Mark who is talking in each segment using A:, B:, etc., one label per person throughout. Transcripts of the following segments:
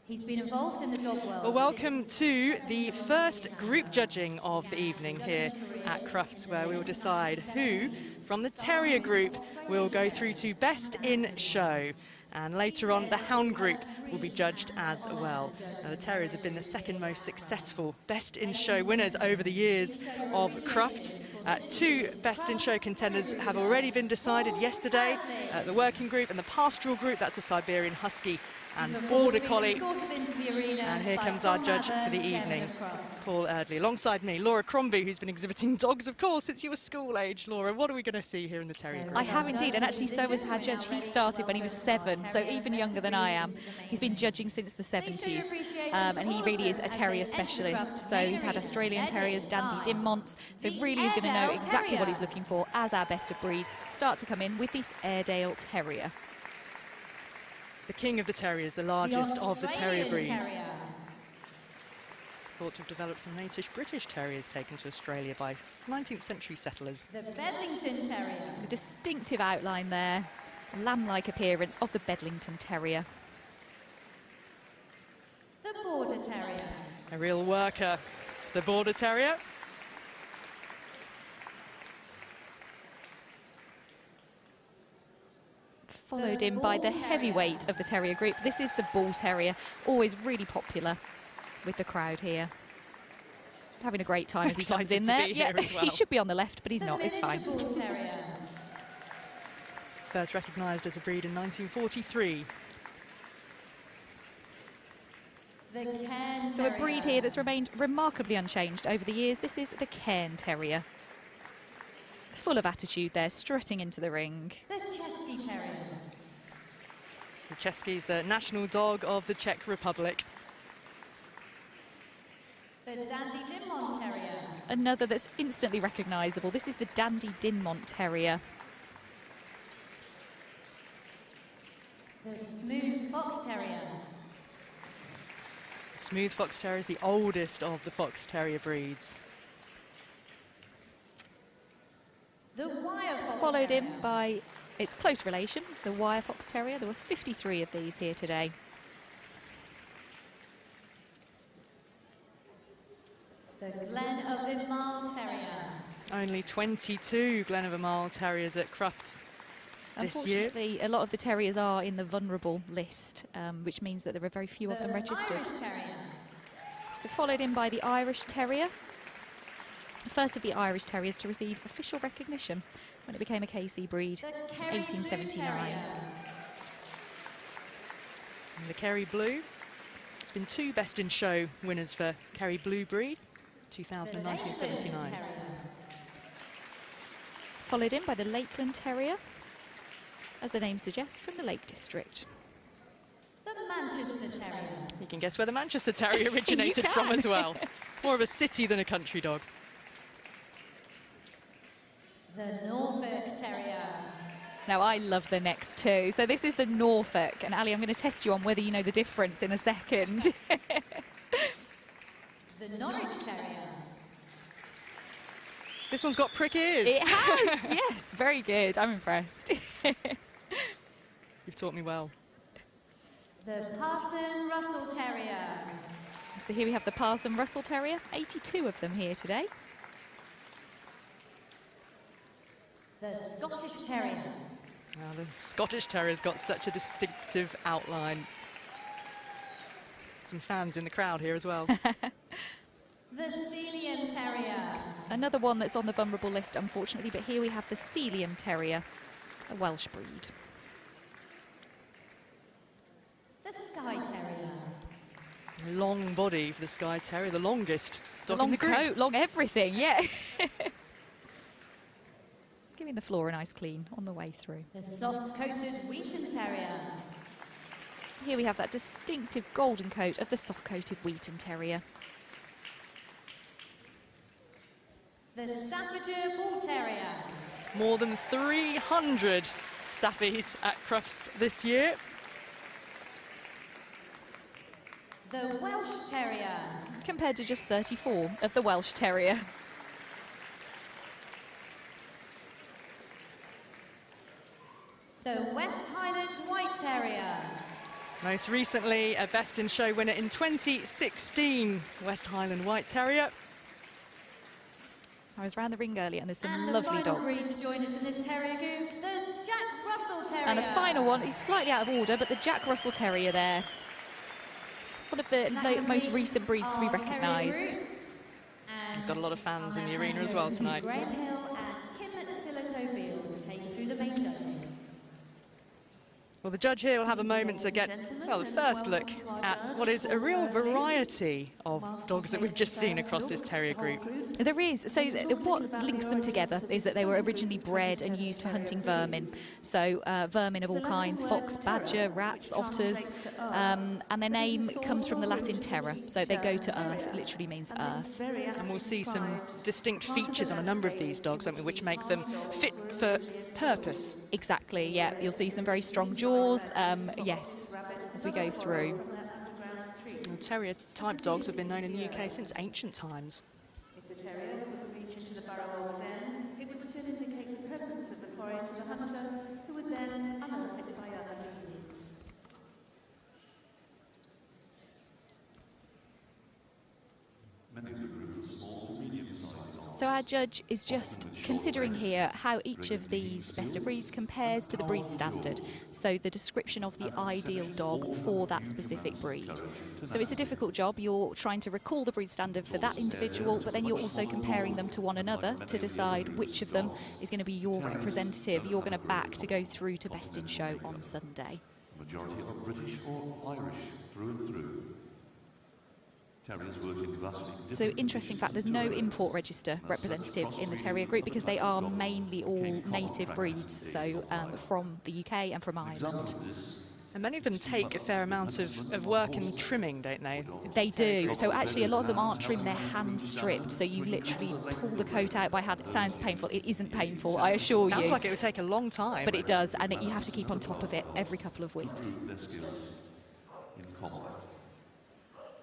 A: He's been involved in the dog world.
B: Well, welcome to the first group judging of the evening here at Crufts, where we will decide who from the Terrier group will go through to Best in Show. And later on, the Hound group will be judged as well. Now, the Terriers have been the second most successful Best in Show winners over the years of Crufts. Two Best in Show contenders have already been decided yesterday. The working group and the pastoral group, that's a Siberian Husky and Border Collie. And here comes our judge for the evening, Paul Erdley. Alongside me, Laura Crombie, who's been exhibiting dogs, of course, since you were school age. Laura, what are we going to see here in the Terrier group?
C: I have indeed, and actually so was our judge. He started when he was 7, so even younger than I am. He's been judging since the 70s, and he really is a terrier specialist. So he's had Australian Terriers, Dandy Dinmonts, so really is going to know exactly what he's looking for as our best of breeds start to come in with this Airedale Terrier.
B: The king of the terriers, the largest of the terrier breeds. Thought to have developed from native British terriers taken to Australia by 19th century settlers.
A: The Bedlington Terrier.
C: The distinctive outline there, lamb-like appearance of the Bedlington Terrier.
A: The Border Terrier.
B: A real worker, the Border Terrier.
C: Followed in by the heavyweight of the terrier group. This is the Bull Terrier, always really popular with the crowd here. Having a great time as he comes in there.
B: Yeah, well.
C: He should be on the left, but he's not, it's fine.
B: First recognised as a breed in 1943.
C: So a breed here that's remained remarkably unchanged over the years. This is the Cairn Terrier. Full of attitude there, strutting into the ring.
A: The Chesky Terrier.
B: The Chesky is the national dog of the Czech Republic.
A: The Dandy Dinmont Terrier.
C: Another that's instantly recognisable. This is the Dandy Dinmont Terrier.
A: The Smooth Fox Terrier.
B: The Smooth Fox Terrier is the oldest of the Fox Terrier breeds.
A: The Wire Fox
C: Followed
A: Terrier.
C: in by its close relation, the Wire Fox Terrier. There were 53 of these here today.
A: The Glen of Imal Terrier.
B: Only 22 Glen of Imal Terriers at Crufts this year.
C: Unfortunately, a lot of the terriers are in the vulnerable list, which means that there are very few of them registered.
A: Irish Terrier.
C: So followed in by the Irish Terrier. First of the Irish Terriers to receive official recognition when it became a KC breed in 1879.
B: And the Kerry Blue. It's been two Best in Show winners for Kerry Blue breed, 2019-79.
C: Followed in by the Lakeland Terrier, as the name suggests, from the Lake District.
A: The Manchester Terrier.
B: You can guess where the Manchester Terrier originated from as well. More of a city than a country dog.
A: The Norfolk Terrier.
C: Now, I love the next two. So this is the Norfolk. And Ali, I'm going to test you on whether you know the difference in a second.
A: The Norwich Terrier.
B: This one's got prick ears.
C: It has, yes. Very good. I'm impressed.
B: You've taught me well.
A: The Parson Russell Terrier.
C: So here we have the Parson Russell Terrier. 82 of them here today.
A: The Scottish Terrier.
B: Now, the Scottish Terrier's got such a distinctive outline. Some fans in the crowd here as well.
A: The Sealyham Terrier.
C: Another one that's on the vulnerable list, unfortunately, but here we have the Sealyham Terrier, a Welsh breed.
A: The Skye Terrier.
B: Long body for the Skye Terrier, the longest dog
C: Long
B: in the group.
C: coat, long everything, yeah. Giving the floor a nice clean on the way through.
A: The soft-coated Wheaton Terrier.
C: Here we have that distinctive golden coat of the soft-coated Wheaton Terrier.
A: The Staffordshire Bull Terrier.
B: More than 300 staffies at Crufts this year.
A: The Welsh Terrier.
C: Compared to just 34 of the Welsh Terrier.
A: The West Highland White Terrier.
B: Most recently, a Best in Show winner in 2016, West Highland White Terrier.
C: I was around the ring earlier and there's some
A: And
C: lovely
A: the final
C: dogs.
A: breed to join us in this terrier group, the Jack Russell Terrier.
C: And the final one is slightly out of order, but the Jack Russell Terrier there. One of the most recent breeds to be recognised.
B: He's got a lot of fans in the arena as well tonight.
A: Graham Hill and Kim Sillitoe to take you through the main judging.
B: Well, the judge here will have a moment to get, well, the first look at what is a real variety of dogs that we've just seen across this terrier group.
C: There is. So what links them together is that they were originally bred and used for hunting vermin. So vermin of all kinds, fox, badger, rats, otters, and their name comes from the Latin terra. So they go to earth, it literally means earth.
B: And we'll see some distinct features on a number of these dogs, which make them fit for purpose.
C: Exactly, yeah. You'll see some very strong jaws, yes, as we go through.
B: And terrier type dogs have been known in the UK since ancient times.
D: If the terrier would reach into the barrel of den, it would still indicate the presence of the quarry to the hunter, who would then unearth it by other means.
E: Many of the group are small to medium-sized dogs.
C: So our judge is just considering here how each of these best of breeds compares to the breed standard. So the description of the ideal dog for that specific breed. So it's a difficult job. You're trying to recall the breed standard for that individual, but then you're also comparing them to one another to decide which of them is going to be your representative, you're going to back to go through to Best in Show on Sunday.
E: The majority are British or Irish through and through. Terriers work in vastly
C: So
E: different
C: interesting fact, there's no import register representative in the terrier group because they are mainly all native breeds, so from the UK and from Ireland.
B: And many of them take a fair amount of work and trimming, don't they?
C: They do. So actually a lot of them aren't trimmed, they're hand stripped. So you literally pull the coat out by hand. It sounds painful. It isn't painful, I assure you.
B: Sounds like it would take a long time.
C: But it does, and you have to keep on top of it every couple of weeks.
E: their skills in combat.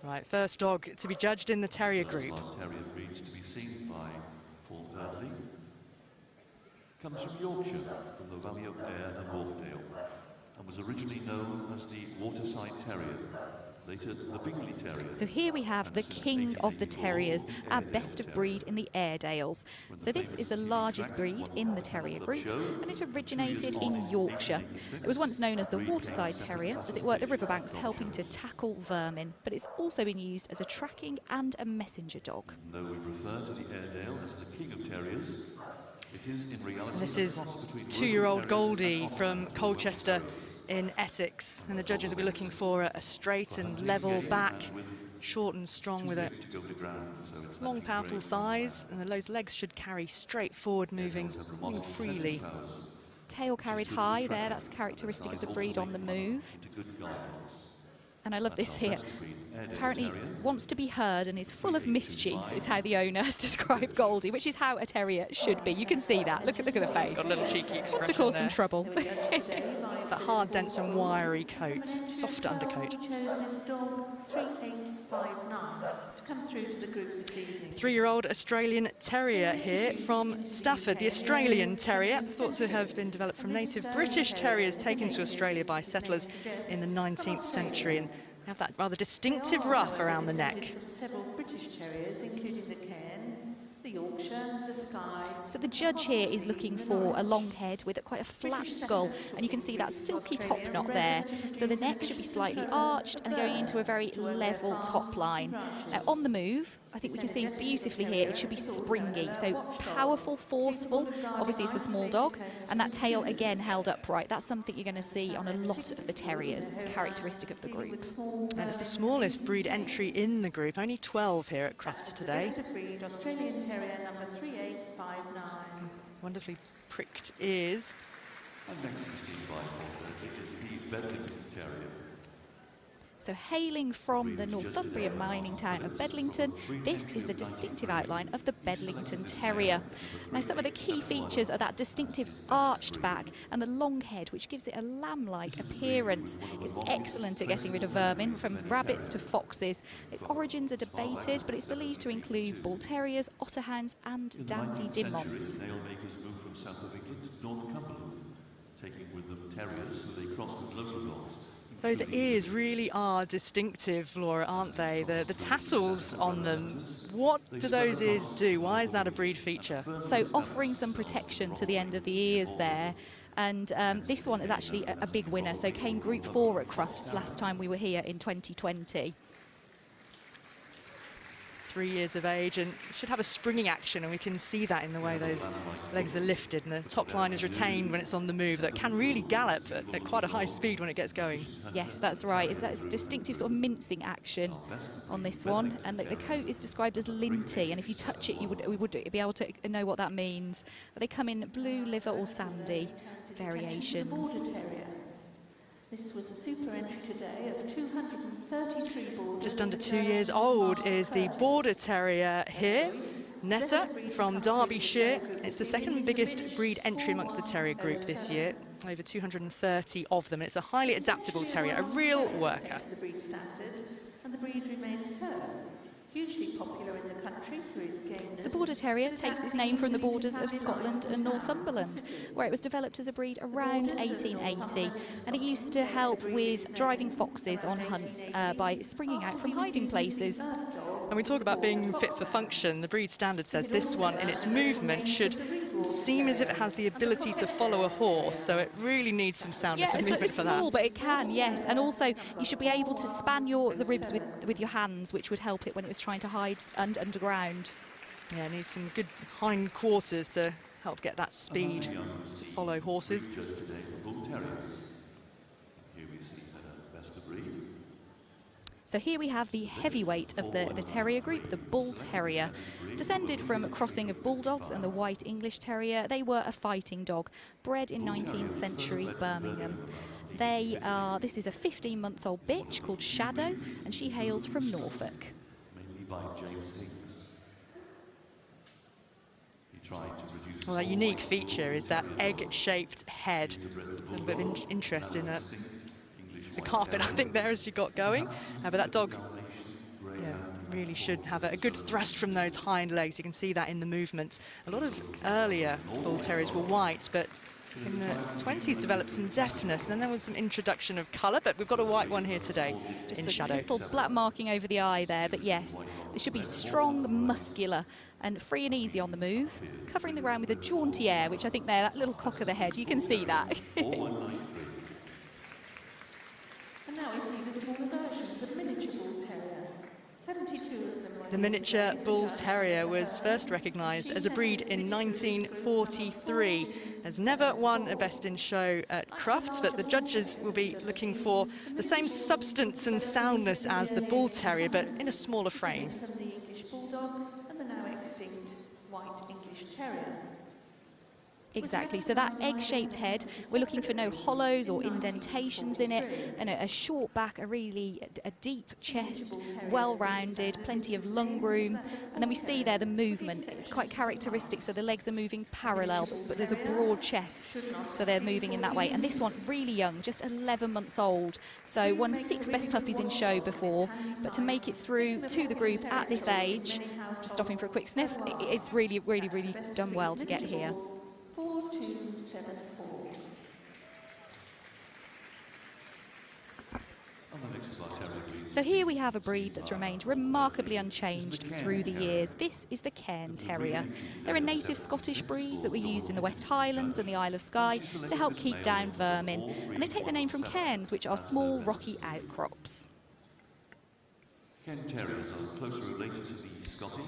B: Right, first dog to be judged in the terrier group.
E: Terrier breeds to be seen by Paul Burnley. Comes from Yorkshire, from the Valley of Ayr and Wharfdale, and was originally known as the Waterside Terrier, later the Bingley Terrier.
C: So here we have the king of the terriers, our best of breed in the Airedales. So this is the largest breed in the terrier group, and it originated in Yorkshire. It was once known as the Waterside Terrier, as it worked the riverbanks helping to tackle vermin, but it's also been used as a tracking and a messenger dog.
E: Though we refer to the Airedale as the king of terriers, it is in reality
B: This
E: a
B: is
E: cross between
B: two-year-old
E: Roman
B: Goldie
E: terriers and
B: from
E: Oxford
B: Colchester in Essex, and the judges will be looking for a straight and level back, short and strong with a
E: to go to ground, so it's
B: long,
E: actually
B: powerful
E: great.
B: thighs, and those legs should carry straight forward, moving freely.
C: Tail carried high there, that's characteristic of the breed on the move.
E: Into good guidance.
C: And I love this here. Apparently wants to be heard and is full of mischief, is how the owner has described Goldie, which is how a terrier should be. You can see that. Look at the face.
B: Got a little cheeky expression
C: Wants to cause some
B: there.
C: trouble.
B: That hard, dense and wiry coat, soft undercoat.
D: Chose this dog 3859 to come through to the group this evening.
B: Three-year-old Australian Terrier here from Stafford. The Australian Terrier, thought to have been developed from native British Terriers taken to Australia by settlers in the 19th century, and have that rather distinctive ruff around the neck.
D: Several British terriers, including the Cairn, the Yorkshire, the Skye.
C: So the judge here is looking for a long head with quite a flat skull, and you can see that silky top knot there. So the neck should be slightly arched and going into a very level top line. Now on the move, I think we can see beautifully here, it should be springy, so powerful, forceful. Obviously it's a small dog, and that tail again held upright. That's something you're going to see on a lot of the terriers. It's characteristic of the group.
B: And it's the smallest breed entry in the group, only 12 here at Crufts today.
D: Best of breed Australian Terrier number 3859.
B: Wonderfully pricked ears.
E: And next to see by Paul Burnley is the Bedlington Terrier.
C: So hailing from the Northumbrian mining town of Bedlington, this is the distinctive outline of the Bedlington Terrier. Now some of the key features are that distinctive arched back and the long head, which gives it a lamb-like appearance. It's excellent at getting rid of vermin, from rabbits to foxes. Its origins are debated, but it's believed to include bull terriers, otter hounds and Dandy Dinmonts.
E: Nail makers moved from south of England to North Cumberland, taking with them terriers, so they crossed with local dogs,
B: Those ears really are distinctive, Laura, aren't they? The tassels on them. What do those ears do? Why is that a breed feature?
C: So offering some protection to the end of the ears there. And this one is actually a big winner. So came Group 4 at Crufts last time we were here in 2020.
B: 3 years of age and should have a springing action, and we can see that in the way those legs are lifted and the top line is retained when it's on the move. That can really gallop at quite a high speed when it gets going.
C: Yes, that's right. It's that distinctive sort of mincing action on this one, and the coat is described as linty, and if you touch it, we would be able to know what that means. But they come in blue, liver or sandy variations.
D: This was a super entry today of 233 borders.
B: Just under 2 years old is the Border Terrier here, Nessa from Derbyshire. It's the second biggest breed entry amongst the terrier group this year, over 230 of them. It's a highly adaptable terrier, a real worker.
D: The breed standard, and the breed remains so. Hugely popular in the country for its gameness.
C: The Border Terrier takes its name from the borders of Scotland and Northumberland, where it was developed as a breed around 1880, and it used to help with driving foxes on hunts by springing out from hiding places.
B: And we talk about being fit for function. The breed standard says this one in its movement should seem as if it has the ability to follow a horse, so it really needs some soundness and movement
C: it's
B: for that.
C: small, but it can, yes. And also you should be able to span the ribs with your hands, which would help it when it was trying to hide underground.
B: Yeah, it needs some good hind quarters to help get that speed to follow horses. So here we have the heavyweight of the terrier group, the Bull Terrier. Descended from a crossing of bulldogs and the White English Terrier, they were a fighting dog, bred in 19th century Birmingham. This is a 15-month-old bitch called Shadow, and she hails from Norfolk. Well, that unique feature is that egg-shaped head. A little bit of interest in the carpet, I think, there as she got going. But that dog really should have a good thrust from those hind legs. You can see that in the movement. A lot of earlier Bull Terriers were white, but in the 20s developed some deafness, and then there was some introduction of colour, but we've got a white one here today.
C: Just
B: in
C: a
B: Shadow.
C: Little black marking over the eye there, but yes, they should be strong, muscular, and free and easy on the move, covering the ground with a jaunty air, which I think there, that little cock of the head, you can see that.
D: And now we see the smaller version, the miniature Bull Terrier. 72 of them.
B: The miniature Bull Terrier was first recognised as a breed in 1943. Has never won a Best in Show at Crufts, but the judges will be looking for the same substance and soundness as the Bull Terrier, but in a smaller frame.
D: From the English Bulldog and the now extinct White English Terrier.
C: Exactly, so that egg-shaped head, we're looking for no hollows or indentations in it, and a short back, a deep chest, well-rounded, plenty of lung room, and then we see there the movement. It's quite characteristic, so the legs are moving parallel, but there's a broad chest, so they're moving in that way. And this one, really young, just 11 months old, so won 6 Best Puppies in Show before, but to make it through to the group at this age, just stopping for a quick sniff, it's really, really, really done well to get here.
D: 4274.
C: So here we have a breed that's remained remarkably unchanged through the years. This is the Cairn Terrier. They're a native Scottish breed that were used in the West Highlands and the Isle of Skye to help keep down vermin. And they take their name from cairns, which are small rocky outcrops.
E: Cairn Terriers are closely related to the Scottish.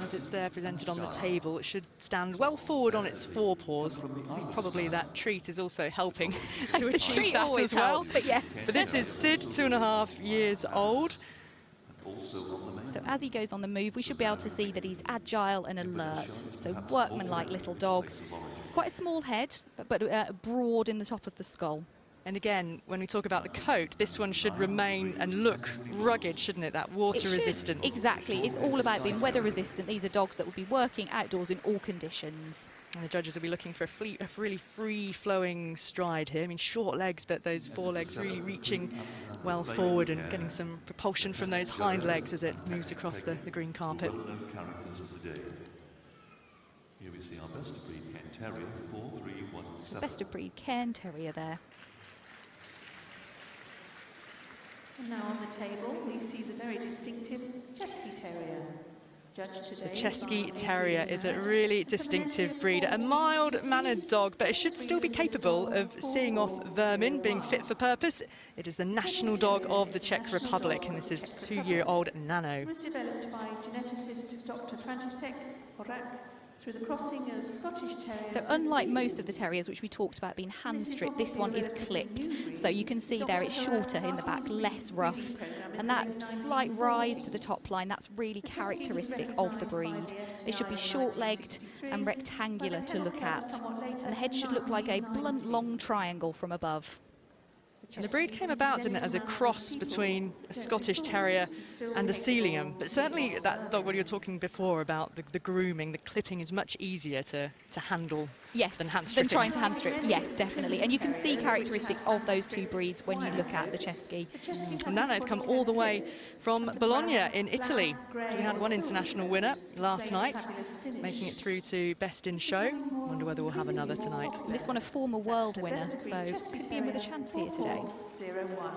B: As it's there presented on the table, it should stand well forward on its forepaws. I think probably that treat is also helping to
C: The
B: achieve
C: treat
B: that
C: always
B: as well.
C: helps, but yes.
B: So this is Sid, 2.5 years old.
C: So as he goes on the move, we should be able to see that he's agile and alert. So workmanlike little dog. Quite a small head, but broad in the top of the skull.
B: And again, when we talk about the coat, this one should remain and look rugged, shouldn't it? That water resistance.
C: Exactly. It's all about being weather resistant. These are dogs that will be working outdoors in all conditions.
B: And the judges will be looking for a really free-flowing stride here. I mean, short legs, but those forelegs really reaching well forward and getting some propulsion from those hind legs as it moves across the green carpet.
E: Here we see our best of breed Cairn Terrier, 4317.
C: Best of breed Cairn Terrier there.
D: And now on the table, we see the very distinctive Chesky Terrier.
B: The Chesky Terrier is a really distinctive breed, a mild-mannered dog, but it should still be capable of seeing off vermin, being fit for purpose. It is the national dog of the Czech Republic, and this is 2-year-old Nano.
D: It was developed by geneticist Dr. František Horak through the crossing of Scottish Terriers.
C: So unlike most of the terriers which we talked about being hand stripped, this one is clipped. So you can see there it's shorter in the back, less rough. And that slight rise to the top line, that's really characteristic of the breed. They should be short-legged and rectangular to look at. And the head should look like a blunt, long triangle from above.
B: And the breed came about, didn't it, as a cross between a Scottish Terrier and a Sealyham. But certainly that dog, what you were talking before about the grooming, the clipping is much easier to handle than hand stripping.
C: Than trying to hand strip, yes, definitely. And you can see characteristics of those two breeds when you look at the Chesky.
B: Nano's come all the way from Bologna in Italy. We had one international winner last night, making it through to Best in Show. Wonder whether we'll have another tonight.
C: This one a former world winner, so could be in with a chance here today.
D: 0-1.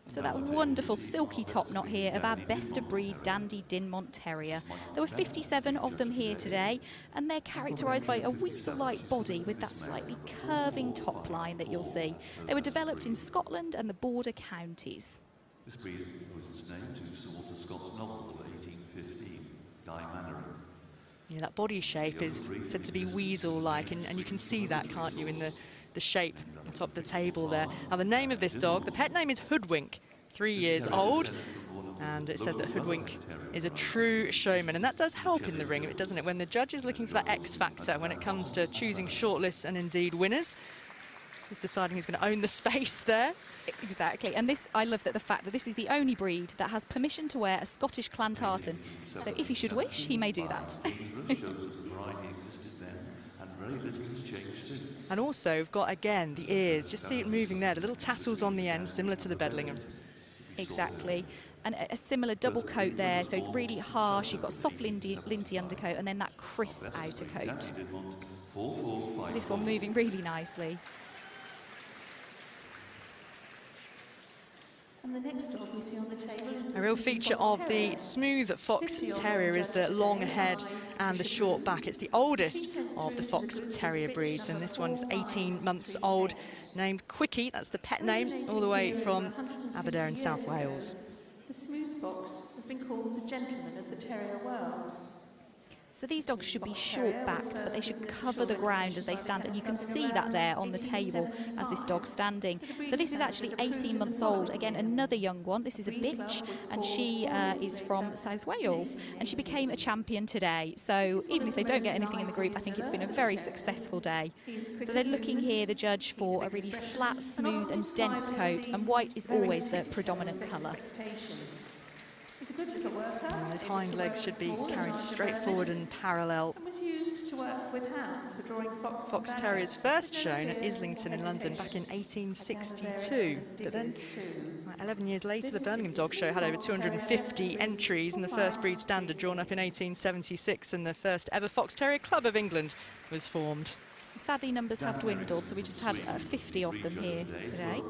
C: So that wonderful silky top knot here of our best of breed Dandy Dinmont Terrier. There were 57 of them here today, and they're characterised by a weasel-like body with that slightly curving top line that you'll see. They were developed in Scotland and the border counties.
E: This breed owes its name to Sir Walter Scott's novel of 1815, Guy Mannering.
B: Yeah, that body shape is said to be weasel-like, and you can see that, can't you, in the shape on top of the table there. Now, the name of this dog, the pet name is Hoodwink, 3 years old, and it said that Hoodwink is a true showman, and that does help in the ring, doesn't it, when the judge is looking for that X factor when it comes to choosing shortlists and indeed winners. He's deciding he's going to own the space there.
C: Exactly, and this, I love that the fact that this is the only breed that has permission to wear a Scottish clan tartan. So if he should wish, he may do that.
B: And also, we've got, again, the ears. Just see it moving there, the little tassels on the end, similar to the Bedlingham.
C: Exactly. And a similar double coat there, so really harsh. You've got soft linty undercoat and then that crisp outer coat. This one moving really nicely.
D: And the next dog we see on the table is
B: a real feature of the smooth Fox Terrier is the long head and the short back. It's the oldest of the Fox Terrier breeds, and this one's 18 months old, named Quickie. That's the pet name, all the way from Aberdare in South Wales.
D: The smooth fox has been called the gentleman of the terrier world.
C: So these dogs should be short-backed, but they should cover the ground as they stand, and you can see that there on the table as this dog's standing. So this is actually 18 months old. Again, another young one. This is a bitch, and she is from South Wales, and she became a champion today. So even if they don't get anything in the group, I think it's been a very successful day. So they're looking here, the judge, for a really flat, smooth and dense coat, and white is always the predominant colour.
B: And his hind legs should be carried straight forward and parallel. Fox Terriers first shown at Islington in London back in 1862. But then, 11 years later, the Birmingham Dog Show had over 250 entries, and the first breed standard drawn up in 1876, and the first ever Fox Terrier Club of England was formed.
C: Sadly, numbers have dwindled, so we just had 50 of them here today.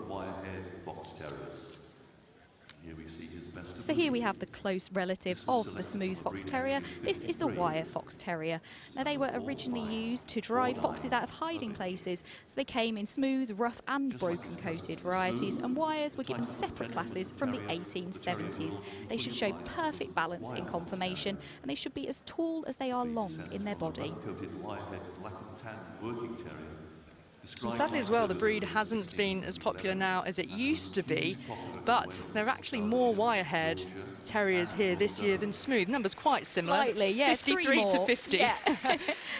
C: So here we have the close relative of the smooth Fox Terrier. This is the wire Fox Terrier. Now, they were originally used to drive foxes out of hiding places, so they came in smooth, rough and broken coated varieties, and wires were given separate classes from the 1870s. They should show perfect balance in conformation, and they should be as tall as they are long in their body.
B: And sadly as well, the breed hasn't been as popular now as it used to be, but there are actually more wire-haired terriers here this year than smooth. Numbers quite similar.
C: Slightly, yeah.
B: 53 to 50. Yeah.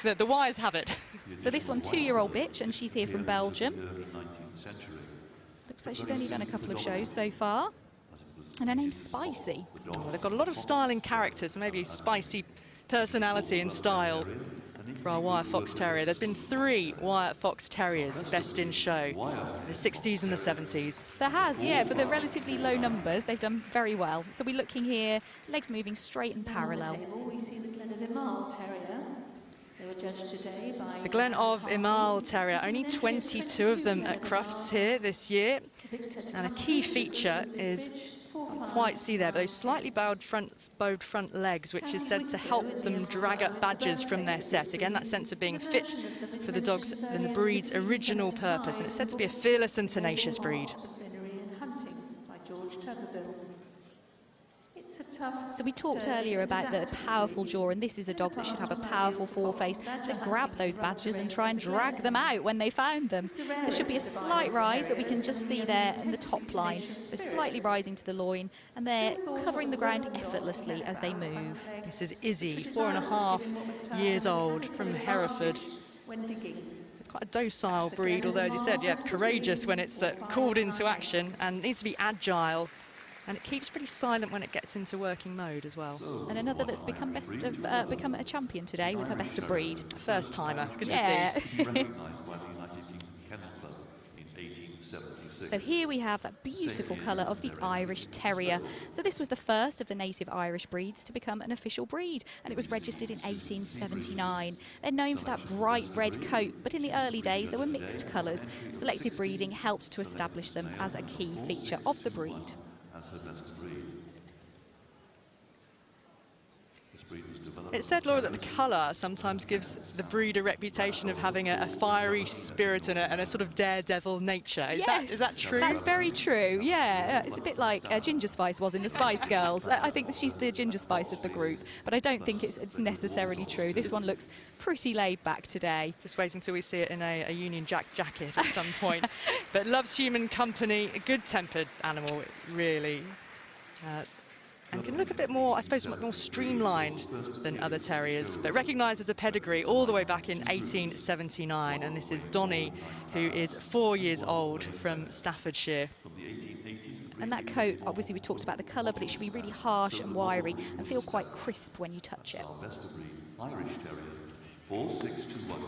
B: the wires have it.
C: So this one, 2-year-old bitch, and she's here from Belgium. Looks like she's only done a couple of shows so far. And her name's Spicy.
B: Well, they've got a lot of style and character, so maybe spicy personality and style for our wire Fox Terrier. There's been 3 wire Fox Terriers best in show in the 60s and the 70s.
C: There has, yeah. For the relatively low numbers, they've done very well. So we're looking here, legs moving straight and parallel.
D: We see the Terrier. They were judged today by
B: The Glen of Imal Terrier, only 22 of them at Crufts here this year. And a key feature is, you can't quite see there, but those slightly bowed front legs, which is said to help them drag up badgers from their set. Again, that sense of being fit for the dogs and the breed's original purpose. And it's said to be a fearless and tenacious breed.
C: So we talked earlier about the powerful jaw, and this is a dog that should have a powerful foreface that grab those badgers and try and drag them out when they found them. There should be a slight rise that we can just see there in the top line, so slightly rising to the loin, and they're covering the ground effortlessly as they move.
B: This is Izzy, 4.5 years old, from Hereford. It's quite a docile breed, although, as you said, yeah, courageous when it's called into action, and needs to be agile. And it keeps pretty silent when it gets into working mode as well.
C: And another that's become become a champion today with her best of breed.
B: First timer, good
C: yeah.
B: to see.
C: So here we have that beautiful colour of the Irish Terrier. So this was the first of the native Irish breeds to become an official breed, and it was registered in 1879. They're known for that bright red coat, but in the early days there were mixed colours. Selective breeding helped to establish them as a key feature of the breed.
B: It's said, Laura, that the colour sometimes gives the breed a reputation of having a fiery spirit and a sort of daredevil nature. Is that true?
C: That's very true, yeah. It's a bit like Ginger Spice was in the Spice Girls. I think that she's the Ginger Spice of the group, but I don't think it's necessarily true. This one looks pretty laid back today.
B: Just wait until we see it in a Union Jack jacket at some point. But loves human company, a good-tempered animal, really. And can look a bit more, I suppose, more streamlined than other terriers, but recognised as a pedigree all the way back in 1879. And this is Donny, who is 4 years old, from Staffordshire.
C: And that coat, obviously we talked about the colour, but it should be really harsh and wiry and feel quite crisp when you touch it.
E: Irish Terrier, 4621.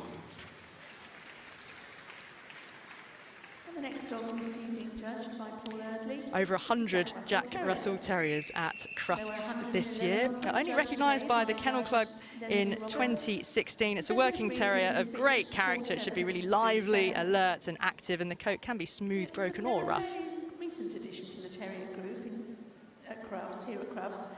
D: The next dog is being judged by Paul Eardley.
B: Over 100 Jack Russell Terriers at Crufts this year. Only recognised by the Kennel Club in 2016. It's a working terrier of great character. It should be really lively, alert and active, and the coat can be smooth, broken or rough.
D: Recent addition to the terrier group at Crufts, here at Crufts.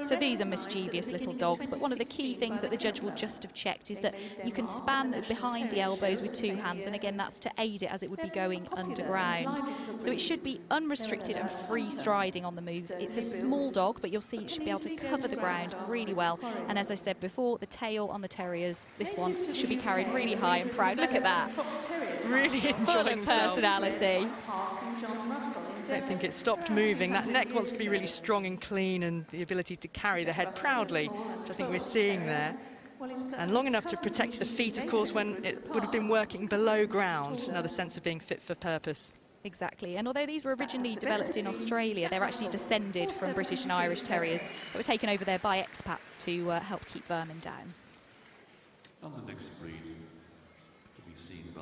C: So these are mischievous little dogs, but one of the key things that the judge will just have checked is that you can span behind the elbows with two hands, and again that's to aid it as it would be going underground. So it should be unrestricted and free striding on the move. It's a small dog, but you'll see it should be able to cover the ground really well. And as I said before, the tail on the terriers, this one should be carried really high and proud. Look at that.
B: Really
C: Full
B: enjoying
C: of
B: himself.
C: personality.
B: I don't think it stopped moving. That neck wants to be really strong and clean, and the ability to carry the head proudly, which I think we're seeing there. And long enough to protect the feet, of course, when it would have been working below ground. Another sense of being fit for purpose.
C: Exactly, and although these were originally developed in Australia, they're actually descended from British and Irish Terriers that were taken over there by expats to help keep vermin down.
E: And the next breed to be seen by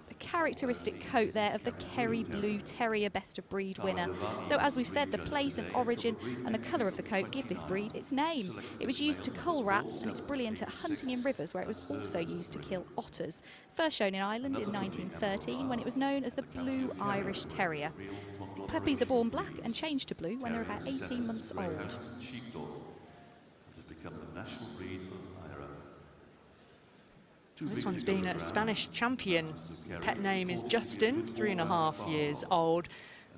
C: The characteristic coat there of the Kerry Blue Terrier Best of Breed winner. So as we've said, the place and origin and the colour of the coat give this breed its name. It was used to cull rats, and it's brilliant at hunting in rivers, where it was also used to kill otters. First shown in Ireland in 1913 when it was known as the Blue Irish Terrier. Puppies are born black and change to blue when they're about 18 months old.
E: sheepdog has become the national breed of Ira.
B: This one's been a Spanish champion. Pet name is Justin, 3.5 years old.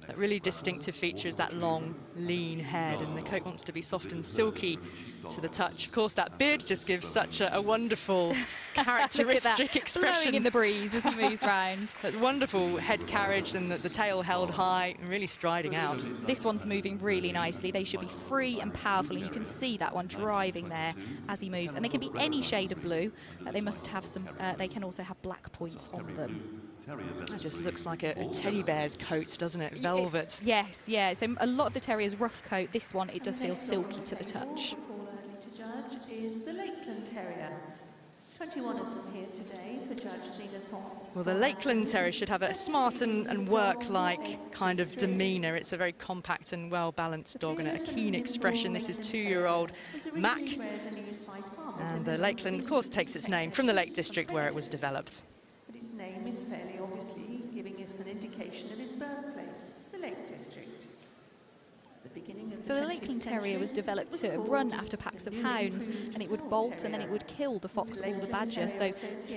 B: That really distinctive feature is that long, lean head, and the coat wants to be soft and silky to the touch. Of course, that beard just gives such a wonderful, characteristic expression.
C: Blowing in the breeze as he moves round.
B: That wonderful head carriage and the tail held high and really striding out.
C: This one's moving really nicely. They should be free and powerful, and you can see that one driving there as he moves. And they can be any shade of blue. They must have some. They can also have black points on them.
B: That just looks like a teddy bear's coat, doesn't it? Velvet.
C: Yes, yeah. So a lot of the terriers rough coat. This one, it does feel silky to the touch.
D: To judge is the Lakeland Terrier. 21 of them here today for Judge Zena Thorpe.
B: Well, the Lakeland Terrier should have a smart and work-like kind of demeanour. It's a very compact and well-balanced dog and a keen expression. This is 2-year-old Mac. And the Lakeland, of course, takes its name from the Lake District where it was developed.
D: But his name is fairly obviously giving us an indication of his birthplace, the Lake District. The beginning of
C: So the Lakeland Terrier was developed to run after packs of hounds, and it would bolt and then it would kill the fox or the badger. So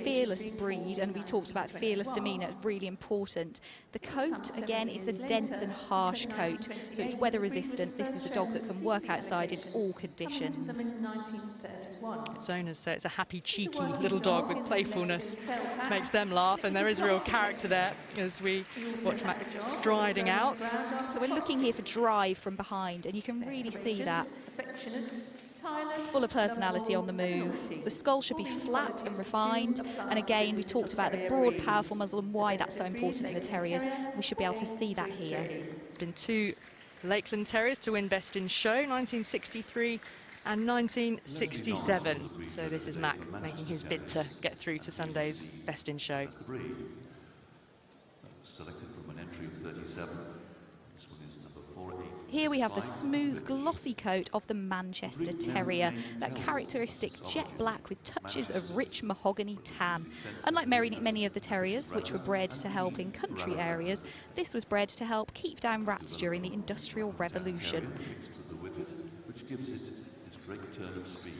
C: fearless breed, and we talked about fearless demeanour, really important. The coat, again, is a dense and harsh coat, so it's weather resistant. This is a dog that can work outside in all conditions.
B: Its owners say it's a happy, cheeky little dog with playfulness. Makes them laugh, and there is real character there as we watch Max striding out.
C: So we're looking here for drive from behind, and you can really see that. Full of personality on the move. The skull should be flat and refined, and again we talked about the broad, powerful muzzle and why that's so important in the terriers. We should be able to see that here.
B: There's been 2 Lakeland Terriers to win Best in Show, 1963 and 1967. So this is Mac making his bid to get through to Sunday's Best in Show.
E: The breed, selected from an entry of 37. This one is number 480.
C: Here we have the smooth, glossy coat of the Manchester Terrier, that characteristic jet black with touches of rich mahogany tan. Unlike many of the terriers, which were bred to help in country areas, this was bred to help keep down rats during the Industrial Revolution.
E: Which gives it its great turn of speed.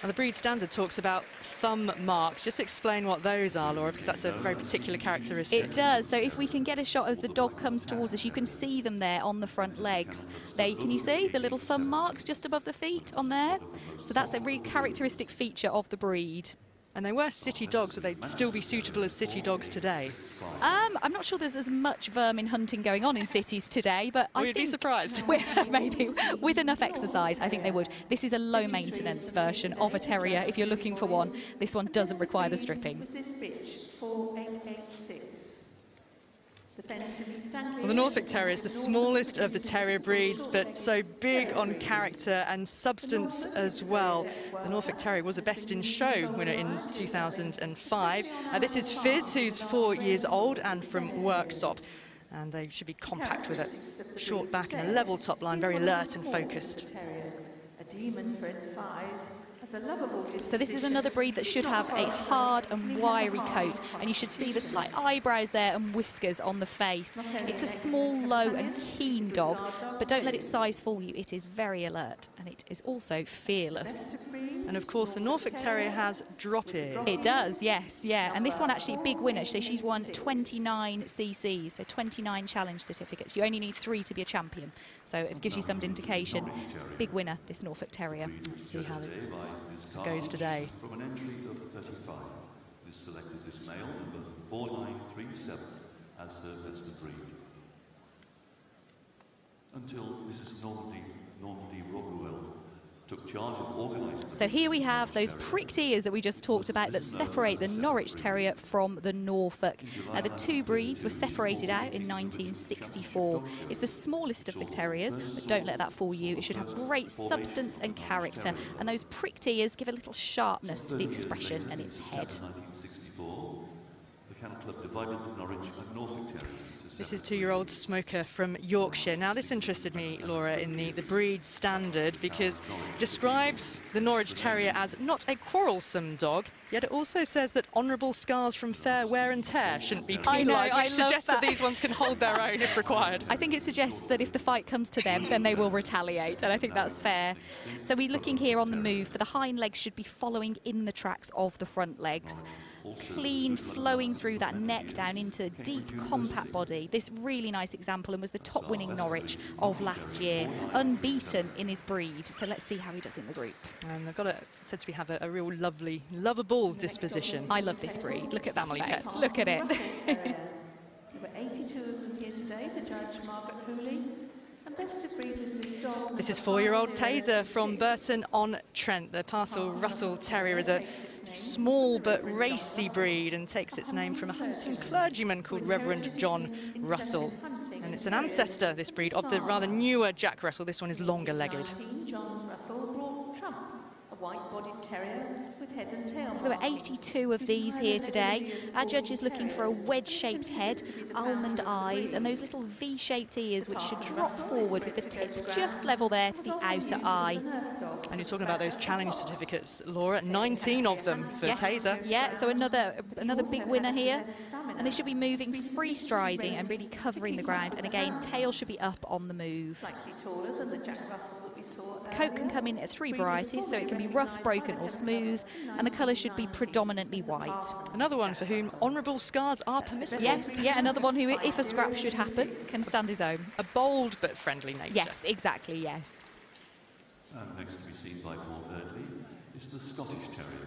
B: And the breed standard talks about thumb marks. Just explain what those are, Laura, because that's a very particular characteristic.
C: It does. So if we can get a shot as the dog comes towards us, you can see them there on the front legs. There, can you see the little thumb marks just above the feet on there? So that's a really characteristic feature of the breed.
B: And they were city dogs, would they still be suitable as city dogs today?
C: I'm not sure there's as much vermin hunting going on in cities today, but I
B: We'd be surprised.
C: Maybe with enough exercise, I think they would. This is a low maintenance version of a terrier. If you're looking for one, this one doesn't require the stripping.
D: Was this bitch 4886?
B: Well, the Norfolk Terrier is the smallest of the terrier breeds, but so big on character and substance as well. The Norfolk Terrier was a Best in Show winner in 2005. This is Fizz, who's 4 years old and from Worksop. And they should be compact with a short back and a level top line, very alert and focused.
D: A demon for its size.
C: So this is another breed that should have a hard and wiry coat, and you should see the slight eyebrows there and whiskers on the face. It's a small, low and keen dog, but don't let its size fool you. It is very alert, and it is also fearless.
B: And of course the Norfolk Terrier has drop ears.
C: It does, yes, yeah. And this one actually a big winner. So she's won 29 CCs, so 29 challenge certificates. You only need 3 to be a champion. So it gives you some indication. Big winner, this Norfolk Terrier.
B: Let's see how it goes today.
E: From an entry of 35, this selected this male, number 4937, as her best breed. Until Mrs. Normandy Rockwell took charge of organising.
C: So here we have those pricked ears that we just talked about that separate the Norwich Terrier from the Norfolk. Now the 2 breeds were separated out in 1964. It's the smallest of the terriers, but don't let that fool you. It should have great substance and character, and those pricked ears give a little sharpness to the expression and its head.
E: 1964, the Kennel Club divided Norwich and Norfolk Terriers.
B: This is 2-year-old Smoker from Yorkshire. Now this interested me, Laura, in the breed standard, because it describes the Norwich Terrier as not a quarrelsome dog, yet it also says that honourable scars from fair wear and tear shouldn't be penalised, which suggests that these ones can hold their own if required.
C: I think it suggests that if the fight comes to them, then they will retaliate, and I think that's fair. So we're looking here on the move, for the hind legs should be following in the tracks of the front legs. Clean, flowing through that neck down into deep, compact body. This really nice example, and was the top winning Norwich of last year. Unbeaten in his breed. So let's see how he does in the group.
B: And they've got said to have a real lovely, lovable disposition.
C: I love this breed. Look at that
B: Family
C: face.
B: pets.
C: Look at it.
D: There were 82 of them here today, the judge Margaret Cooley. And best of breed was this dog.
B: This is 4-year-old Taser from Burton-on-Trent. The Parcel Russell Terrier is a small but racy breed and takes its name from a hunting clergyman called Reverend John Russell. And it's an ancestor, this breed, of the rather newer Jack Russell. This one is longer-legged.
D: John Russell brought Trump, a white-bodied terrier with with head and tail.
C: So there were 82 of these here today. Our judge is looking for a wedge-shaped head, almond eyes, and those little V-shaped ears which should drop forward with the tip just level there to the outer eye.
B: And you're talking about those challenge certificates, Laura, 19 of them for
C: Yes,
B: Taser.
C: yeah, so another big winner here. And they should be moving free striding and really covering the ground. And again, tail should be up on the move.
D: Slightly taller than the Jack Russell that we saw.
C: Coat can come in at 3 varieties, so it can be rough, broken or smooth, and the colour should be predominantly white.
B: Another one for whom honourable scars are permissible.
C: Yes, yeah, another one who, if a scrap should happen, can stand his own.
B: A bold but friendly nature.
C: Yes, exactly, yes.
E: And next to be seen by Paul Thirdly is the Scottish Terrier.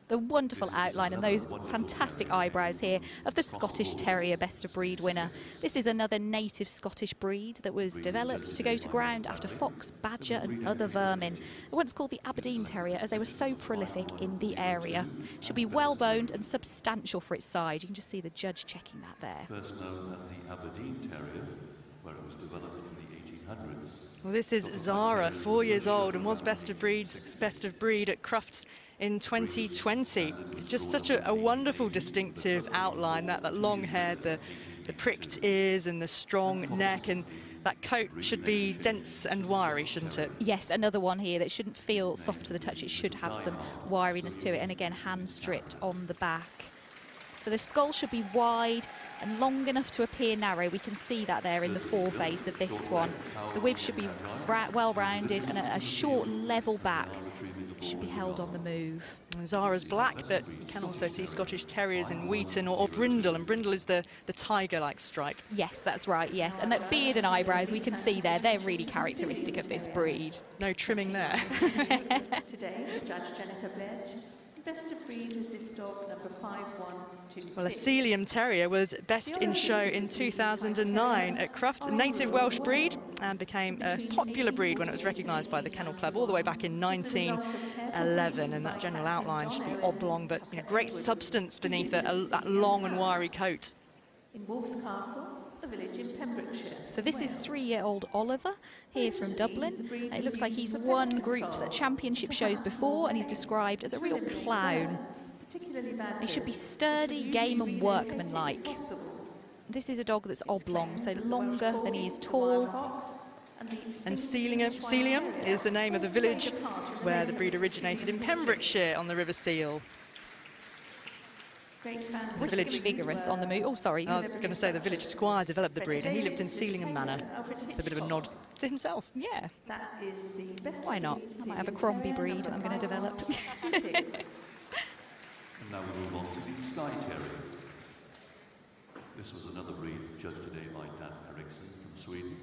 C: The wonderful outline and those fantastic eyebrows here of the Scottish Terrier Best of Breed winner. This is another native Scottish breed that was developed to go to ground after fox, badger and other vermin. They're once called the Aberdeen Terrier as they were so prolific in the area. Should be well boned and substantial for its size. You can just see the judge checking that there.
E: First known as the Aberdeen Terrier, where it was developed in the 1800s.
B: Well, this is Zara, 4 years old, and was best of breed at Crufts in 2020. Just such a wonderful distinctive outline, that long hair, the pricked ears and the strong neck, and that coat should be dense and wiry, shouldn't it?
C: Yes, another one here that shouldn't feel soft to the touch. It should have some wiriness to it, and again, hand stripped on the back. So the skull should be wide and long enough to appear narrow. We can see that there in the foreface of this one. The wib should be well rounded and a short level back. Should be held on the move.
B: And Zara's black, but you can also see Scottish Terriers in Wheaton or Brindle, and Brindle is the tiger-like stripe.
C: Yes, that's right, yes. And that beard and eyebrows we can see there, they're really characteristic of this breed.
B: No trimming there.
D: Today, Judge Jennifer Bledge. Best of breed was this dog, number 5126.
B: Well, a Sealyham Terrier was best in show in 2009 at Crufts, a native Welsh breed, and became a popular breed when it was recognised by the Kennel Club all the way back in 1911. And that general outline should be oblong, but great substance beneath that long and wiry coat.
D: In Wolf's Castle, a village in Pembrokeshire.
C: So this is 3-year-old Oliver here from Dublin. And it looks like he's won groups at championship shows before, and he's described as a real clown. He should be sturdy, game and workmanlike. This is a dog that's oblong, so longer than he is tall.
B: And Sealyham is the name of the village where the breed originated in Pembrokeshire on the River Seal.
C: Brisk and vigorous on the move. Oh, sorry.
B: I was going to say the village squire developed the breed, and he lived in Sealyham Manor. It's a bit of a nod to himself.
C: Yeah.
D: That is the best.
C: Why not? I might have a Crombie breed I'm going to develop.
E: And now we move on to the Skye Terrier. This was another breed judged today by Dan Eriksson from Sweden.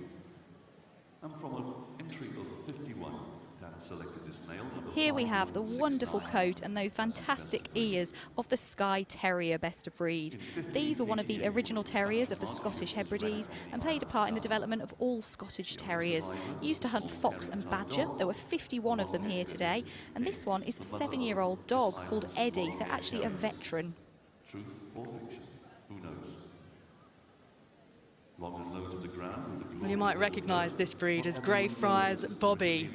E: And from an entry of 51, Dan selected this male.
C: Here we have the wonderful coat and those fantastic ears of the Skye Terrier Best of Breed. These were one of the original terriers of the Scottish Hebrides and played a part in the development of all Scottish Terriers. Used to hunt fox and badger. There were 51 of them here today, and this one is a 7-year-old dog called Eddie, so actually a veteran.
E: Truth or fiction? Who knows? Long and low to the ground.
B: Well, you might recognise this breed as Greyfriars Bobby,